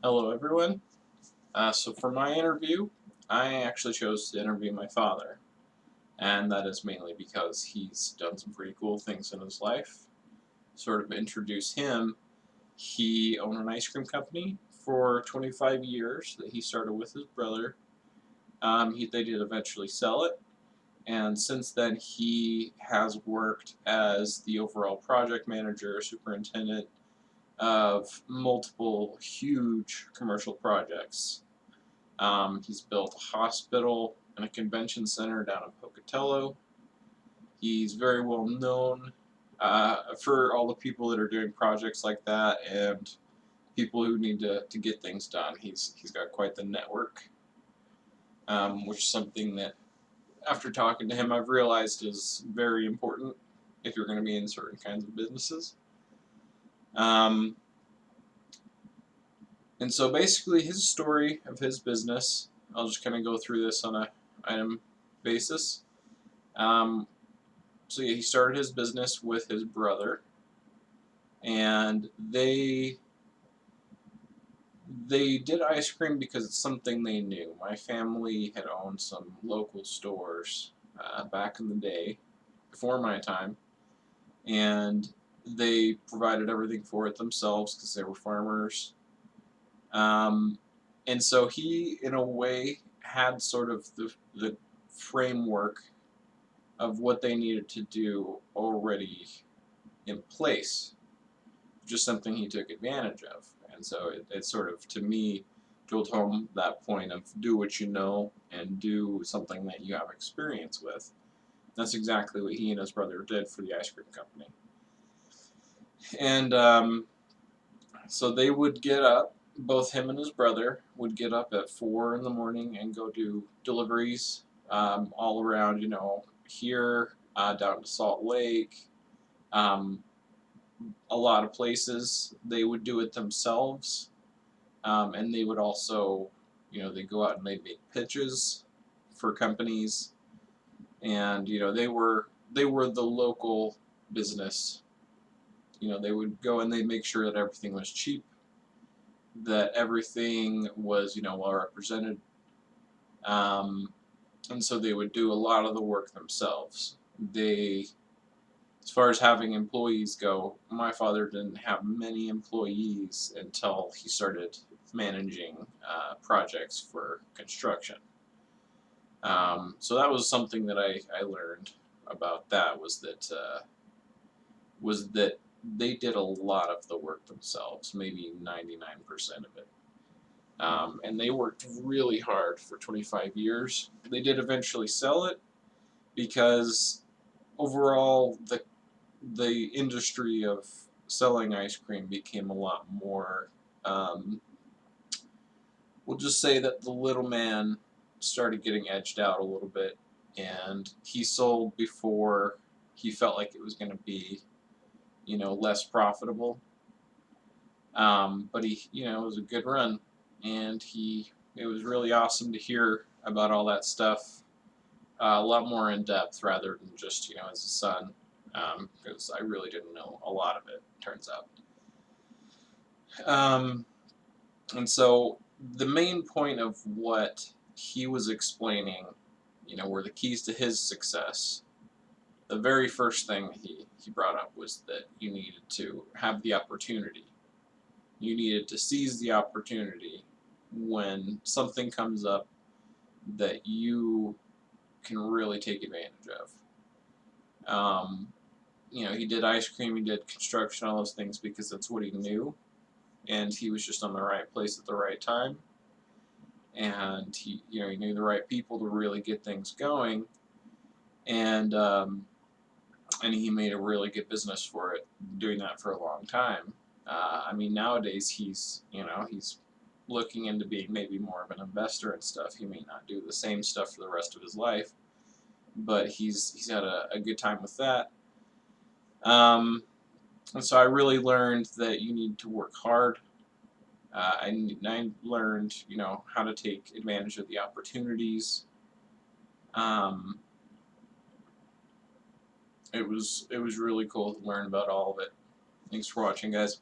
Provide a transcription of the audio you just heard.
Hello, everyone. So for my interview, I actually chose to interview my father, and that is mainly because he's done some pretty cool things in his life. Sort of introduce him. He owned an ice cream company for 25 years that he started with his brother. They did eventually sell it, and since then he has worked as the overall project manager, superintendent of multiple huge commercial projects. He's built a hospital and a convention center down in Pocatello. He's very well known for all the people that are doing projects like that and people who need to get things done. He's got quite the network, which is something that after talking to him I've realized is very important if you're going to be in certain kinds of businesses. Um, and so basically his story of his business, I'll just kind of go through this on a item basis. Um, so yeah, he started his business with his brother, and they did ice cream because it's something they knew. My family had owned some local stores back in the day, before my time, and they provided everything for it themselves because they were farmers. Um, and so he, in a way, had sort of the framework of what they needed to do already in place, just something he took advantage of. And so it sort of, to me, drilled home that point of do what you know and do something that you have experience with. That's exactly what he and his brother did for the ice cream company. And so they would get up, both him and his brother would get up at 4 in the morning and go do deliveries all around, here, down to Salt Lake, um, a lot of places. They would do it themselves, and they would also, they go out and they make pitches for companies, and they were the local business. They would go and they make sure that everything was cheap, that everything was well represented, um, and so they would do a lot of the work themselves. They As far as having employees go, my father didn't have many employees until he started managing projects for construction. So that was something that I learned about that was that they did a lot of the work themselves, maybe 99% of it. And they worked really hard for 25 years. They did eventually sell it because overall the industry of selling ice cream became a lot more. Um, we'll just say that the little man started getting edged out a little bit, and he sold before he felt like it was going to be, less profitable. But it was a good run, and it was really awesome to hear about all that stuff, a lot more in depth rather than just, as a son, because I really didn't know a lot of it, turns out. Um, and so the main point of what he was explaining, were the keys to his success. The very first thing he brought up was that you needed to have the opportunity. You needed to seize the opportunity when something comes up that you can really take advantage of. He did ice cream, he did construction, all those things because that's what he knew, and he was just on the right place at the right time, and he knew the right people to really get things going, and and he made a really good business for it, doing that for a long time. I mean, nowadays he's looking into being maybe more of an investor and stuff. He may not do the same stuff for the rest of his life, but he's had a good time with that. Um, and so I really learned that you need to work hard. I learned, how to take advantage of the opportunities. Um, it was really cool to learn about all of it. Thanks for watching, guys.